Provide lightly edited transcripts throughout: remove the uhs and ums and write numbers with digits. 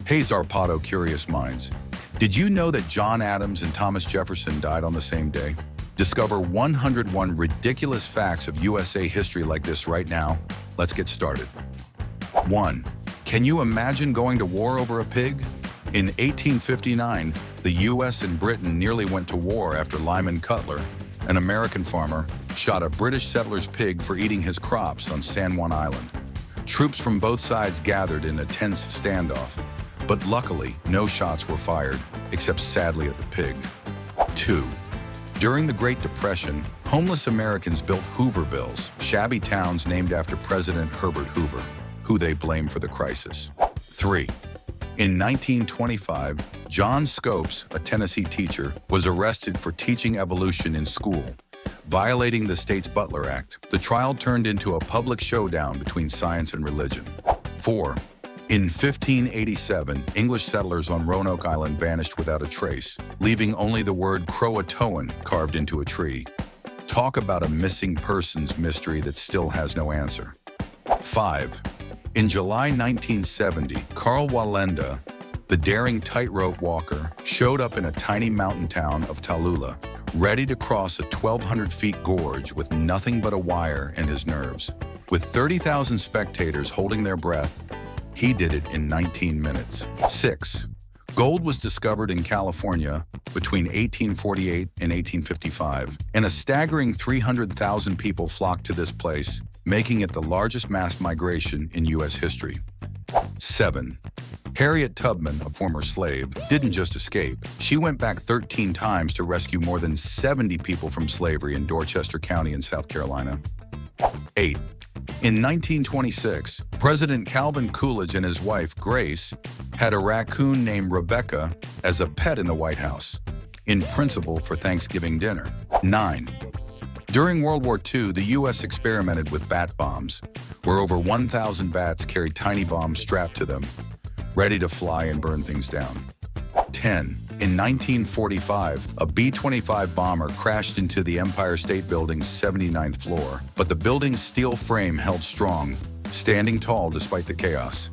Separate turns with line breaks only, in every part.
Hey Zarpato Curious Minds. Did you know that John Adams and Thomas Jefferson died on the same day? Discover 101 ridiculous facts of USA history like this right now. Let's get started. 1. Can you imagine going to war over a pig? In 1859, the US and Britain nearly went to war after Lyman Cutler, an American farmer, shot a British settler's pig for eating his crops on San Juan Island. Troops from both sides gathered in a tense standoff, but luckily no shots were fired, except sadly at the pig. 2. During the Great Depression, homeless Americans built Hoovervilles, shabby towns named after President Herbert Hoover, who they blamed for the crisis. 3. In 1925, John Scopes, a Tennessee teacher, was arrested for teaching evolution in school, violating the state's Butler Act. The trial turned into a public showdown between science and religion. 4. In 1587, English settlers on Roanoke Island vanished without a trace, leaving only the word Croatoan carved into a tree. Talk about a missing persons mystery that still has no answer. 5. In July 1970, Karl Wallenda, the daring tightrope walker, showed up in a tiny mountain town of Tallulah, ready to cross a 1,200 feet gorge with nothing but a wire and his nerves. With 30,000 spectators holding their breath, he did it in 19 minutes. 6. Gold was discovered in California between 1848 and 1855, and a staggering 300,000 people flocked to this place, making it the largest mass migration in U.S. history. 7. Harriet Tubman, a former slave, didn't just escape. She went back 13 times to rescue more than 70 people from slavery in Dorchester County in South Carolina. 8. In 1926, President Calvin Coolidge and his wife, Grace, had a raccoon named Rebecca as a pet in the White House, in principle for Thanksgiving dinner. 9. During World War II, the U.S. experimented with bat bombs, where over 1,000 bats carried tiny bombs strapped to them, ready to fly and burn things down. 10. In 1945, a B-25 bomber crashed into the Empire State Building's 79th floor, but the building's steel frame held strong, standing tall despite the chaos.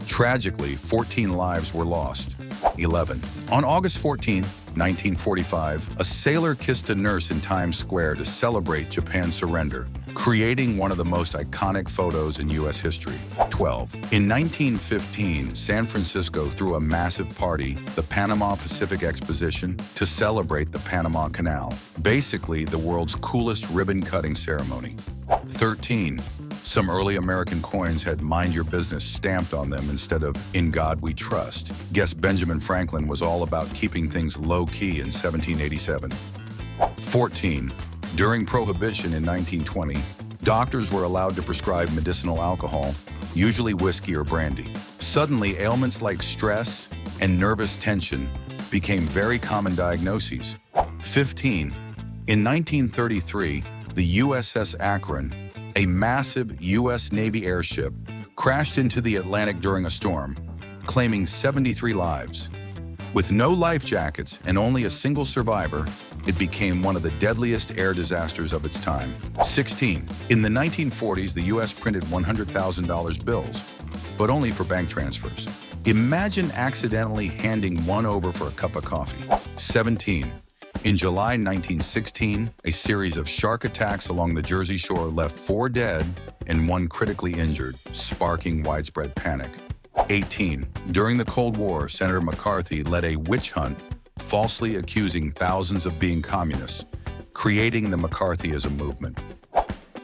Tragically, 14 lives were lost. 11. On August 14, 1945, a sailor kissed a nurse in Times Square to celebrate Japan's surrender, creating one of the most iconic photos in U.S. history. 12. In 1915, San Francisco threw a massive party, the Panama Pacific Exposition, to celebrate the Panama Canal, basically the world's coolest ribbon-cutting ceremony. 13. Some early American coins had "Mind Your Business" stamped on them instead of "In God We Trust." Guess Benjamin Franklin was all about keeping things low-key in 1787. 14. During Prohibition in 1920, doctors were allowed to prescribe medicinal alcohol, usually whiskey or brandy. Suddenly, ailments like stress and nervous tension became very common diagnoses. 15. In 1933, the USS Akron, a massive U.S. Navy airship, crashed into the Atlantic during a storm, claiming 73 lives. With no life jackets and only a single survivor, it became one of the deadliest air disasters of its time. 16. In the 1940s, the U.S. printed $100,000 bills, but only for bank transfers. Imagine accidentally handing one over for a cup of coffee. 17. In July 1916, a series of shark attacks along the Jersey Shore left 4 dead and 1 critically injured, sparking widespread panic. 18. During the Cold War, Senator McCarthy led a witch hunt, falsely accusing thousands of being communists, creating the McCarthyism movement.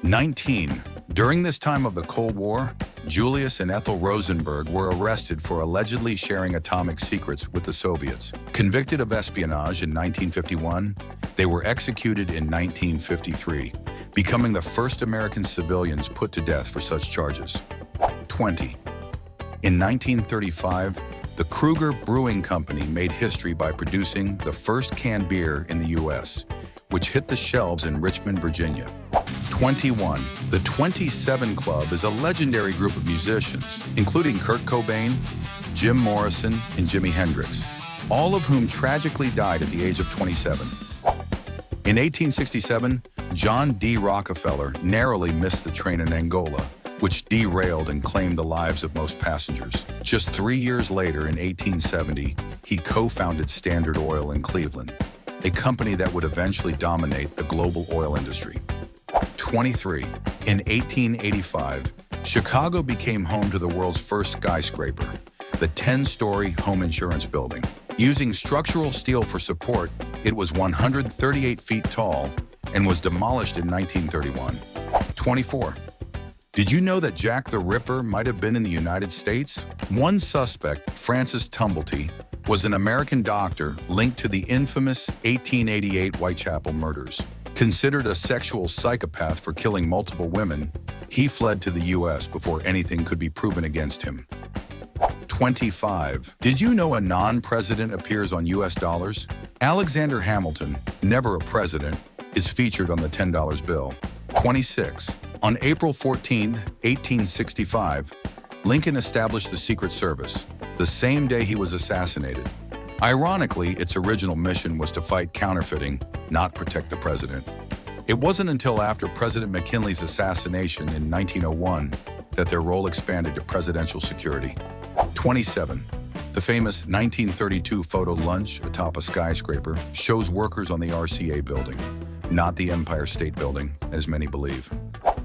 19. During this time of the Cold War, Julius and Ethel Rosenberg were arrested for allegedly sharing atomic secrets with the Soviets. Convicted of espionage in 1951, they were executed in 1953, becoming the first American civilians put to death for such charges. 20. In 1935, the Kruger Brewing Company made history by producing the first canned beer in the U.S., which hit the shelves in Richmond, Virginia. 21. The 27 Club is a legendary group of musicians, including Kurt Cobain, Jim Morrison, and Jimi Hendrix, all of whom tragically died at the age of 27. In 1867, John D. Rockefeller narrowly missed the train in Angola, which derailed and claimed the lives of most passengers. Just 3 years later, in 1870, he co-founded Standard Oil in Cleveland, a company that would eventually dominate the global oil industry. 23. In 1885, Chicago became home to the world's first skyscraper, the 10-story home insurance building. Using structural steel for support, it was 138 feet tall and was demolished in 1931. 24. Did you know that Jack the Ripper might have been in the United States? One suspect, Francis Tumblety, was an American doctor linked to the infamous 1888 Whitechapel murders. Considered a sexual psychopath for killing multiple women, he fled to the U.S. before anything could be proven against him. 25. Did you know a non-president appears on U.S. dollars? Alexander Hamilton, never a president, is featured on the $10 bill. 26. On April 14, 1865, Lincoln established the Secret Service, the same day he was assassinated. Ironically, its original mission was to fight counterfeiting, not protect the president. It wasn't until after President McKinley's assassination in 1901 that their role expanded to presidential security. 27. The famous 1932 photo lunch atop a skyscraper shows workers on the RCA building, not the Empire State Building, as many believe.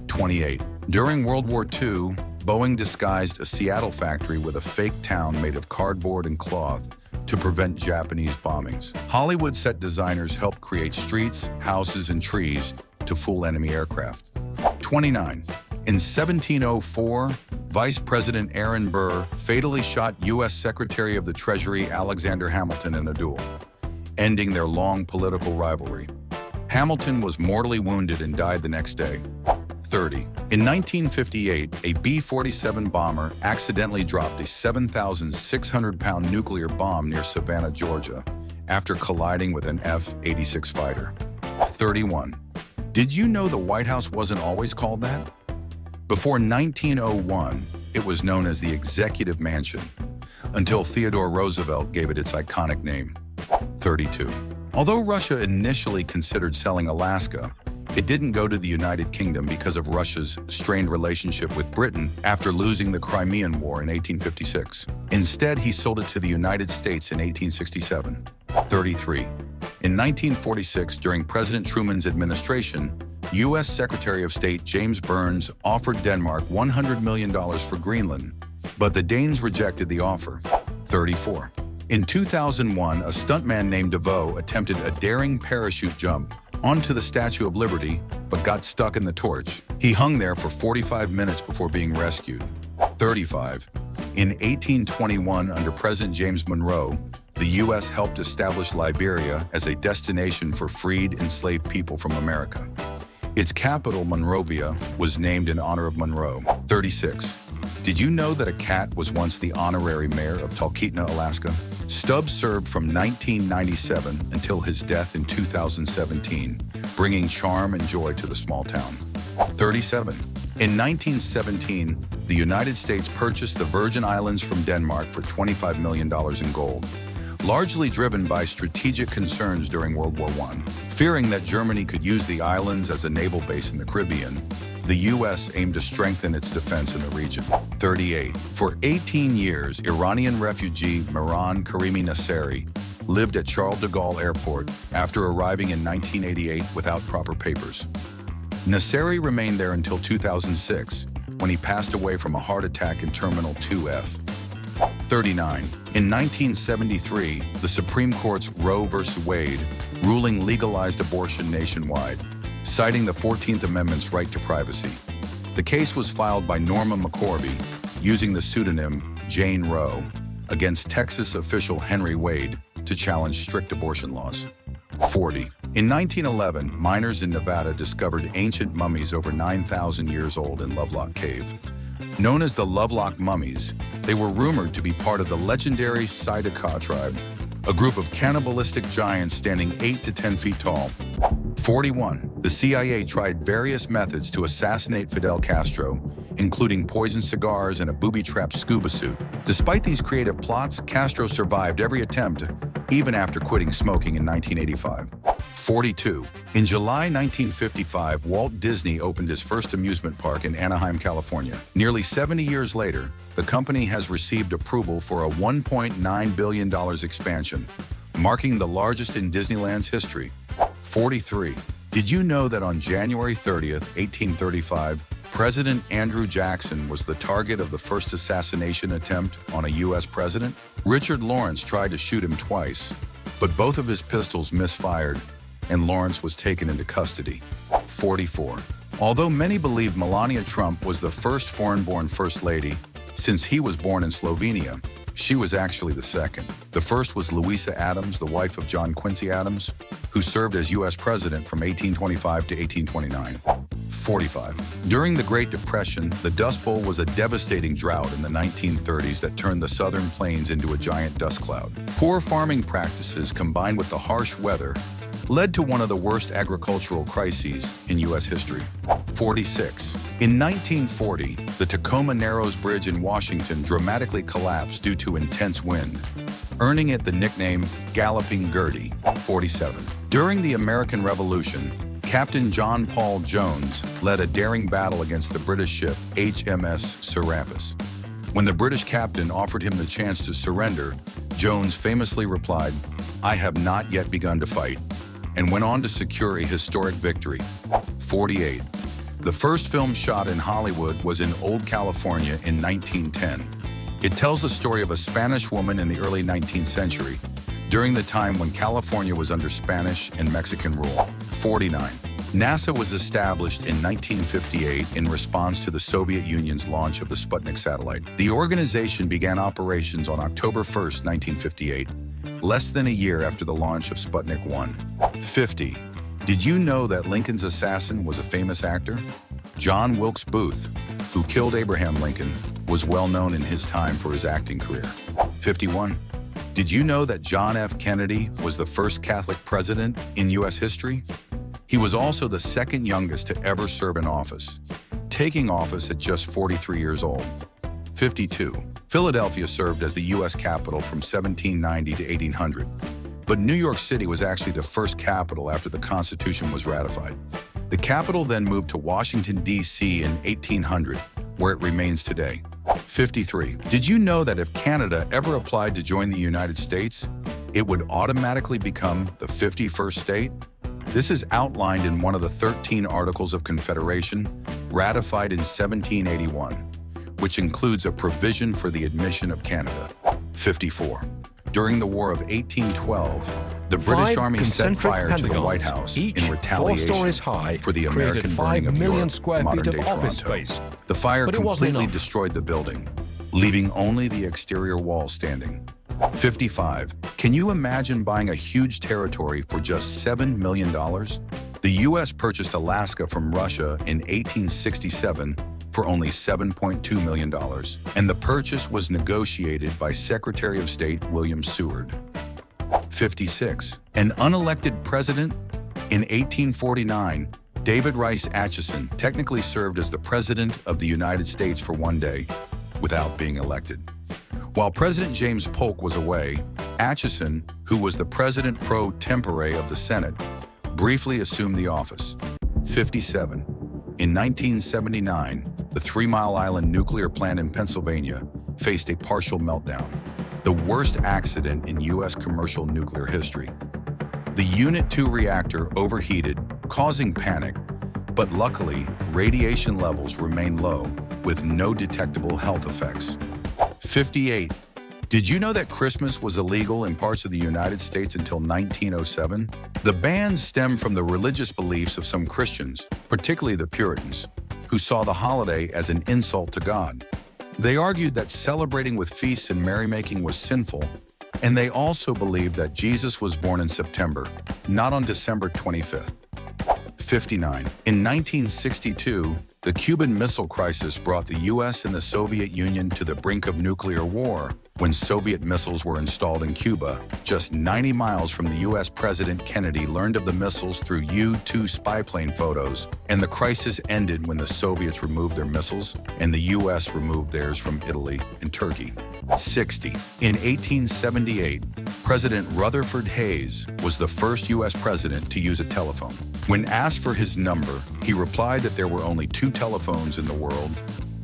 28. During World War II, Boeing disguised a Seattle factory with a fake town made of cardboard and cloth to prevent Japanese bombings. Hollywood set designers helped create streets, houses, and trees to fool enemy aircraft. 29. In 1704, Vice President Aaron Burr fatally shot U.S. Secretary of the Treasury Alexander Hamilton in a duel, ending their long political rivalry. Hamilton was mortally wounded and died the next day. 30. In 1958, a B-47 bomber accidentally dropped a 7,600-pound nuclear bomb near Savannah, Georgia, after colliding with an F-86 fighter. 31. Did you know the White House wasn't always called that? Before 1901, it was known as the Executive Mansion, until Theodore Roosevelt gave it its iconic name. 32. Although Russia initially considered selling Alaska, it didn't go to the United Kingdom because of Russia's strained relationship with Britain after losing the Crimean War in 1856. Instead, he sold it to the United States in 1867. 33. In 1946, during President Truman's administration, U.S. Secretary of State James Burns offered Denmark $100 million for Greenland, but the Danes rejected the offer. 34. In 2001, a stuntman named DeVoe attempted a daring parachute jump onto the Statue of Liberty, but got stuck in the torch. He hung there for 45 minutes before being rescued. 35. In 1821, under President James Monroe, the U.S. helped establish Liberia as a destination for freed enslaved people from America. Its capital, Monrovia, was named in honor of Monroe. 36. Did you know that a cat was once the honorary mayor of Talkeetna, Alaska? Stubbs served from 1997 until his death in 2017, bringing charm and joy to the small town. 37. In 1917, the United States purchased the Virgin Islands from Denmark for $25 million in gold, largely driven by strategic concerns during World War I. Fearing that Germany could use the islands as a naval base in the Caribbean, the U.S. aimed to strengthen its defense in the region. 38. For 18 years, Iranian refugee Mehran Karimi Nasseri lived at Charles de Gaulle Airport after arriving in 1988 without proper papers. Nasseri remained there until 2006, when he passed away from a heart attack in Terminal 2F. 39. In 1973, the Supreme Court's Roe v. Wade ruling legalized abortion nationwide, citing the 14th Amendment's right to privacy. The case was filed by Norma McCorvey, using the pseudonym Jane Roe, against Texas official Henry Wade to challenge strict abortion laws. 40. In 1911, miners in Nevada discovered ancient mummies over 9,000 years old in Lovelock Cave. Known as the Lovelock Mummies, they were rumored to be part of the legendary Sidaka tribe, a group of cannibalistic giants standing 8 to 10 feet tall. 41. The CIA tried various methods to assassinate Fidel Castro, including poisoned cigars and a booby-trapped scuba suit. Despite these creative plots, Castro survived every attempt, even after quitting smoking in 1985. 42. In July 1955, Walt Disney opened his first amusement park in Anaheim, California. Nearly 70 years later, the company has received approval for a $1.9 billion expansion, marking the largest in Disneyland's history. 43. Did you know that on January 30th, 1835, President Andrew Jackson was the target of the first assassination attempt on a U.S. president? Richard Lawrence tried to shoot him twice, but both of his pistols misfired, and Lawrence was taken into custody. 44. Although many believe Melania Trump was the first foreign-born First Lady, since he was born in Slovenia, she was actually the second. The first was Louisa Adams, the wife of John Quincy Adams, who served as U.S. President from 1825 to 1829. 45. During the Great Depression, the Dust Bowl was a devastating drought in the 1930s that turned the southern plains into a giant dust cloud. Poor farming practices combined with the harsh weather led to one of the worst agricultural crises in U.S. history. 46. In 1940, the Tacoma Narrows Bridge in Washington dramatically collapsed due to intense wind, earning it the nickname Galloping Gertie. 47. During the American Revolution, Captain John Paul Jones led a daring battle against the British ship HMS Serapis. When the British captain offered him the chance to surrender, Jones famously replied, "I have not yet begun to fight," and went on to secure a historic victory. 48. The first film shot in Hollywood was in Old California in 1910. It tells the story of a Spanish woman in the early 19th century, during the time when California was under Spanish and Mexican rule. 49. NASA was established in 1958 in response to the Soviet Union's launch of the Sputnik satellite. The organization began operations on October 1st, 1958, less than a year after the launch of Sputnik 1. 50. Did you know that Lincoln's assassin was a famous actor? John Wilkes Booth, who killed Abraham Lincoln, was well known in his time for his acting career. 51. Did you know that John F. Kennedy was the first Catholic president in U.S. history? He was also the second youngest to ever serve in office, taking office at just 43 years old. 52. Philadelphia served as the U.S. capital from 1790 to 1800, but New York City was actually the first capital after the Constitution was ratified. The capital then moved to Washington, D.C. in 1800, where it remains today. 53. Did you know that if Canada ever applied to join the United States, it would automatically become the 51st state? This is outlined in one of the 13 Articles of Confederation ratified in 1781, which includes a provision for the admission of Canada. 54. During the War of 1812, the British Army set fire to the White House in retaliation for the American burning of York, modern-day Toronto. The fire completely destroyed the building, leaving only the exterior wall standing. 55. Can you imagine buying a huge territory for just $7 million? The U.S. purchased Alaska from Russia in 1867 for only $7.2 million, and the purchase was negotiated by Secretary of State William Seward. 56. An unelected president? In 1849, David Rice Atchison technically served as the President of the United States for one day, without being elected. While President James Polk was away, Atchison, who was the President pro tempore of the Senate, briefly assumed the office. 57. In 1979, the 3 Mile Island nuclear plant in Pennsylvania faced a partial meltdown, the worst accident in U.S. commercial nuclear history. The Unit 2 reactor overheated, causing panic, but luckily, radiation levels remain low with no detectable health effects. 58. Did you know that Christmas was illegal in parts of the United States until 1907? The ban stemmed from the religious beliefs of some Christians, particularly the Puritans, who saw the holiday as an insult to God. They argued that celebrating with feasts and merrymaking was sinful, and they also believed that Jesus was born in September, not on December 25th. 59. In 1962, the Cuban Missile Crisis brought the U.S. and the Soviet Union to the brink of nuclear war when Soviet missiles were installed in Cuba. Just 90 miles from the U.S. President Kennedy learned of the missiles through U-2 spy plane photos, and the crisis ended when the Soviets removed their missiles and the U.S. removed theirs from Italy and Turkey. 60. In 1878, President Rutherford Hayes was the first U.S. president to use a telephone. When asked for his number, he replied that there were only 2 telephones in the world,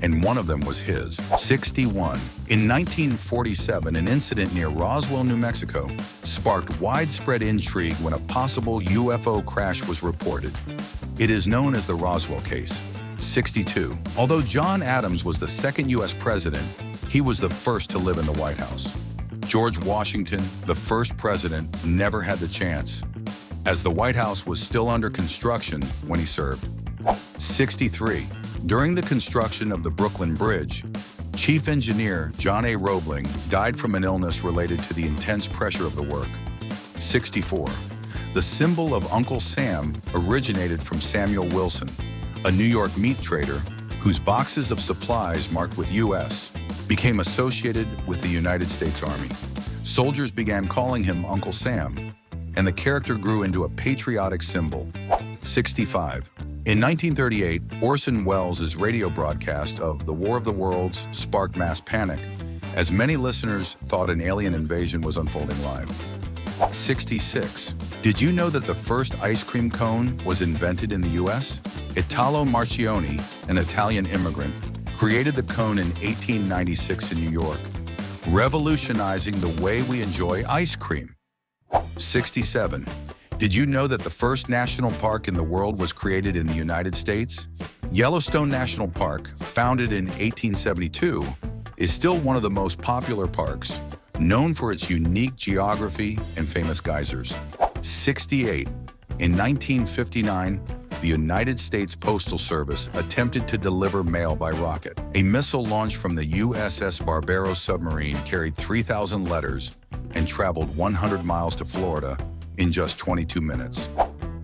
and one of them was his. 61. In 1947, an incident near Roswell, New Mexico, sparked widespread intrigue when a possible UFO crash was reported. It is known as the Roswell case. 62. Although John Adams was the second U.S. president, he was the first to live in the White House. George Washington, the first president, never had the chance, as the White House was still under construction when he served. 63. During the construction of the Brooklyn Bridge, Chief Engineer John A. Roebling died from an illness related to the intense pressure of the work. 64. The symbol of Uncle Sam originated from Samuel Wilson, a New York meat trader whose boxes of supplies marked with U.S. became associated with the United States Army. Soldiers began calling him Uncle Sam, and the character grew into a patriotic symbol. 65. In 1938, Orson Welles' radio broadcast of The War of the Worlds sparked mass panic, as many listeners thought an alien invasion was unfolding live. 66. Did you know that the first ice cream cone was invented in the U.S.? Italo Marchionni, an Italian immigrant, created the cone in 1896 in New York, revolutionizing the way we enjoy ice cream. 67. Did you know that the first national park in the world was created in the United States? Yellowstone National Park, founded in 1872, is still one of the most popular parks, known for its unique geography and famous geysers. 68. In 1959, the United States Postal Service attempted to deliver mail by rocket. A missile launched from the USS Barbaros submarine carried 3,000 letters and traveled 100 miles to Florida in just 22 minutes.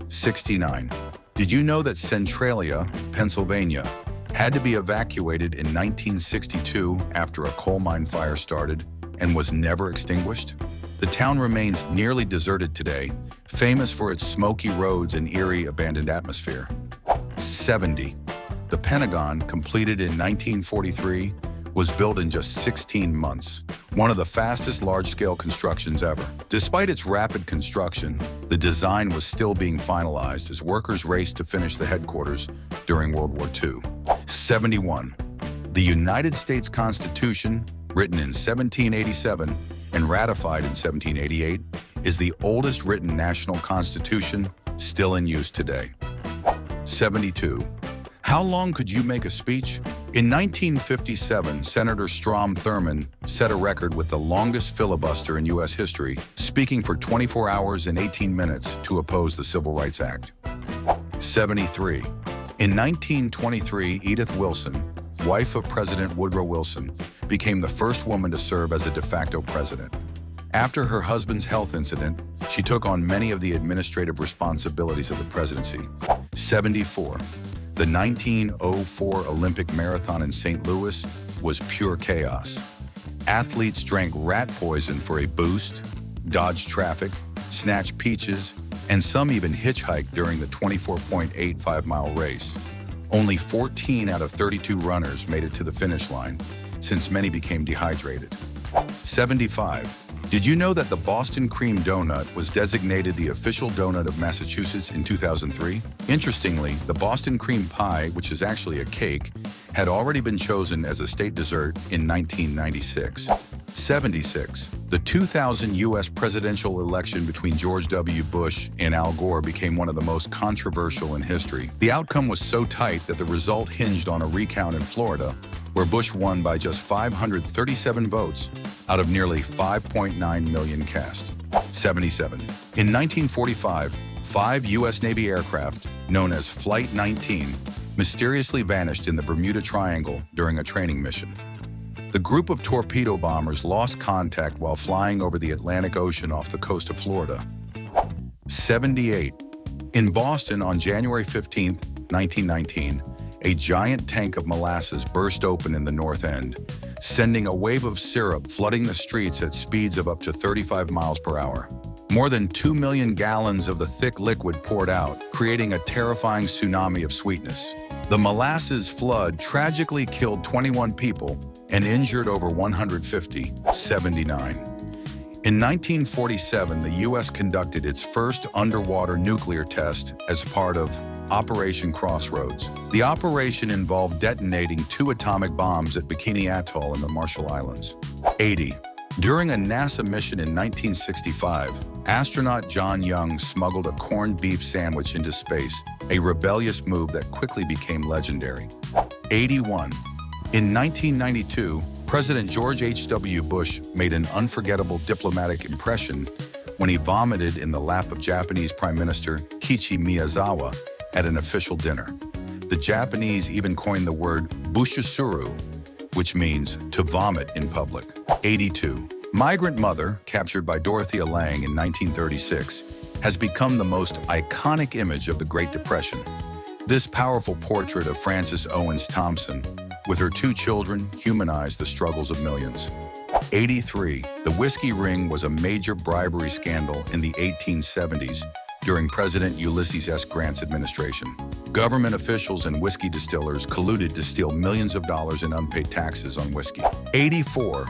69. Did you know that Centralia, Pennsylvania, had to be evacuated in 1962 after a coal mine fire started and was never extinguished? The town remains nearly deserted today, famous for its smoky roads and eerie abandoned atmosphere. 70. The Pentagon, completed in 1943, was built in just 16 months, one of the fastest large-scale constructions ever. Despite its rapid construction, the design was still being finalized as workers raced to finish the headquarters during World War II. 71. The United States Constitution, written in 1787 and ratified in 1788, is the oldest written national constitution still in use today. 72. How long could you make a speech? In 1957, Senator Strom Thurmond set a record with the longest filibuster in U.S. history, speaking for 24 hours and 18 minutes to oppose the Civil Rights Act. 73. In 1923, Edith Wilson, wife of President Woodrow Wilson, became the first woman to serve as a de facto president. After her husband's health incident, she took on many of the administrative responsibilities of the presidency. 74. The 1904 Olympic Marathon in St. Louis was pure chaos. Athletes drank rat poison for a boost, dodged traffic, snatched peaches, and some even hitchhiked during the 24.85-mile race. Only 14 out of 32 runners made it to the finish line, since many became dehydrated. 75. Did you know that the Boston Cream Donut was designated the official donut of Massachusetts in 2003? Interestingly, the Boston Cream Pie, which is actually a cake, had already been chosen as a state dessert in 1996. 76. The 2000 U.S. presidential election between George W. Bush and Al Gore became one of the most controversial in history. The outcome was so tight that the result hinged on a recount in Florida, where Bush won by just 537 votes out of nearly 5.9 million cast. 77. In 1945, 5 U.S. Navy aircraft, known as Flight 19, mysteriously vanished in the Bermuda Triangle during a training mission. The group of torpedo bombers lost contact while flying over the Atlantic Ocean off the coast of Florida. 78. In Boston on January 15, 1919, a giant tank of molasses burst open in the north end, sending a wave of syrup flooding the streets at speeds of up to 35 miles per hour. More than 2 million gallons of the thick liquid poured out, creating a terrifying tsunami of sweetness. The molasses flood tragically killed 21 people and injured over 150. 79. In 1947, the U.S. conducted its first underwater nuclear test as part of Operation Crossroads. The operation involved detonating 2 atomic bombs at Bikini Atoll in the Marshall Islands. 80. During a NASA mission in 1965, astronaut John Young smuggled a corned beef sandwich into space, a rebellious move that quickly became legendary. 81. In 1992, President George H.W. Bush made an unforgettable diplomatic impression when he vomited in the lap of Japanese Prime Minister Kiichi Miyazawa at an official dinner. The Japanese even coined the word bushusuru, which means to vomit in public. 82. Migrant Mother, captured by Dorothea Lange in 1936, has become the most iconic image of the Great Depression. This powerful portrait of Frances Owens Thompson, with her 2 children, humanized the struggles of millions. 83. The whiskey ring was a major bribery scandal in the 1870s during President Ulysses S. Grant's administration. Government officials and whiskey distillers colluded to steal millions of dollars in unpaid taxes on whiskey. 84.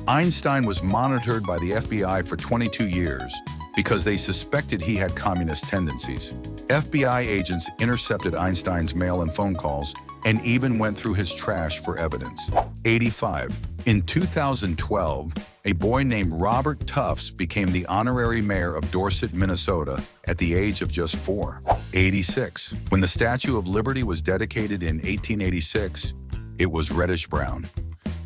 Einstein was monitored by the FBI for 22 years because they suspected he had communist tendencies. FBI agents intercepted Einstein's mail and phone calls and even went through his trash for evidence. 85. In 2012, a boy named Robert Tufts became the honorary mayor of Dorset, Minnesota, at the age of just 4. 86. When the Statue of Liberty was dedicated in 1886, it was reddish-brown.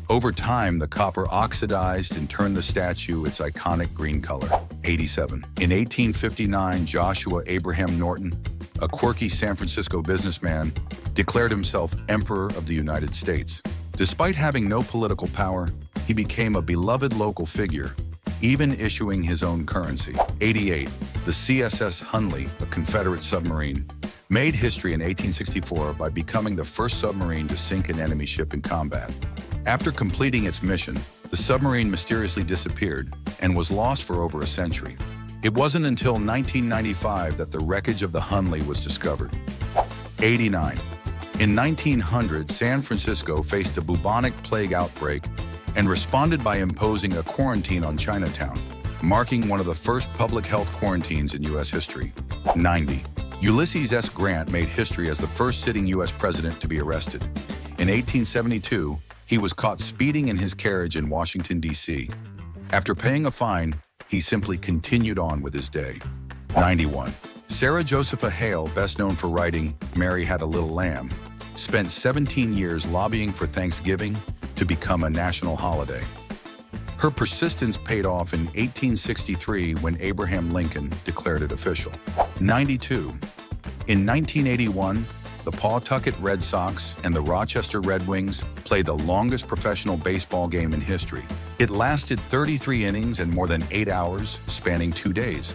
Over time, the copper oxidized and turned the statue its iconic green color. 87. In 1859, Joshua Abraham Norton, a quirky San Francisco businessman, declared himself Emperor of the United States. Despite having no political power, he became a beloved local figure, even issuing his own currency. 88. The CSS Hunley, a Confederate submarine, made history in 1864 by becoming the first submarine to sink an enemy ship in combat. After completing its mission, the submarine mysteriously disappeared and was lost for over a century. It wasn't until 1995 that the wreckage of the Hunley was discovered. 89. In 1900, San Francisco faced a bubonic plague outbreak and responded by imposing a quarantine on Chinatown, marking one of the first public health quarantines in U.S. history. 90. Ulysses S. Grant made history as the first sitting U.S. president to be arrested. In 1872, he was caught speeding in his carriage in Washington, D.C. After paying a fine, he simply continued on with his day. 91. Sarah Josepha Hale, best known for writing Mary Had a Little Lamb, spent 17 years lobbying for Thanksgiving to become a national holiday. Her persistence paid off in 1863 when Abraham Lincoln declared it official. 92. In 1981, the Pawtucket Red Sox and the Rochester Red Wings played the longest professional baseball game in history. It lasted 33 innings and more than 8 hours, spanning 2 days.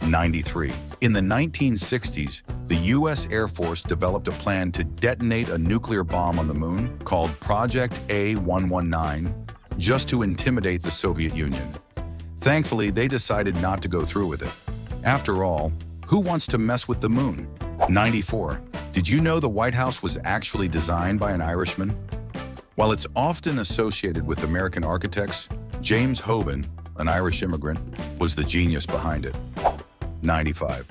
93. In the 1960s, the U.S. Air Force developed a plan to detonate a nuclear bomb on the moon called Project A119, just to intimidate the Soviet Union. Thankfully, they decided not to go through with it. After all, who wants to mess with the moon? 94. Did you know the White House was actually designed by an Irishman? While it's often associated with American architects, James Hoban, an Irish immigrant, was the genius behind it. 95.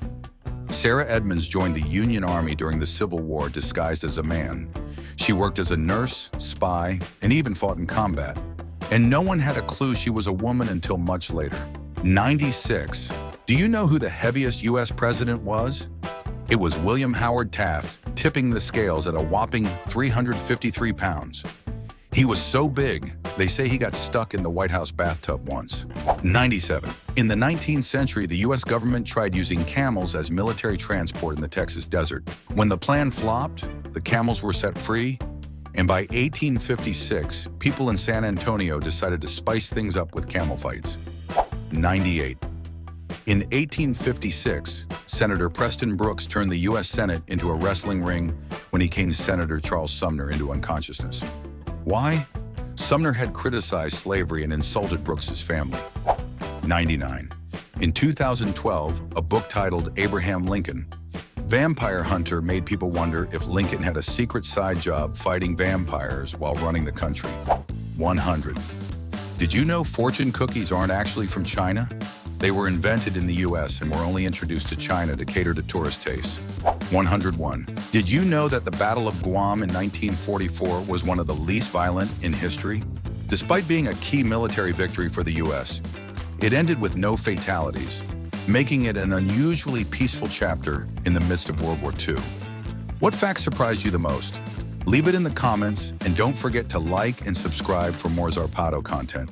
Sarah Edmonds joined the Union Army during the Civil War disguised as a man. She worked as a nurse, spy, and even fought in combat. And no one had a clue she was a woman until much later. 96. Do you know who the heaviest U.S. president was? It was William Howard Taft, tipping the scales at a whopping 353 pounds. He was so big, they say he got stuck in the White House bathtub once. 97. In the 19th century, the U.S. government tried using camels as military transport in the Texas desert. When the plan flopped, the camels were set free, and by 1856, people in San Antonio decided to spice things up with camel fights. 98. In 1856, Senator Preston Brooks turned the U.S. Senate into a wrestling ring when he caned Senator Charles Sumner into unconsciousness. Why? Sumner had criticized slavery and insulted Brooks's family. 99. In 2012, a book titled Abraham Lincoln, Vampire Hunter made people wonder if Lincoln had a secret side job fighting vampires while running the country. 100. Did you know fortune cookies aren't actually from China? They were invented in the US and were only introduced to China to cater to tourist tastes. 101. Did you know that the Battle of Guam in 1944 was one of the least violent in history? Despite being a key military victory for the US, it ended with no fatalities, making it an unusually peaceful chapter in the midst of World War II. What facts surprised you the most? Leave it in the comments, and don't forget to like and subscribe for more Zarpato content.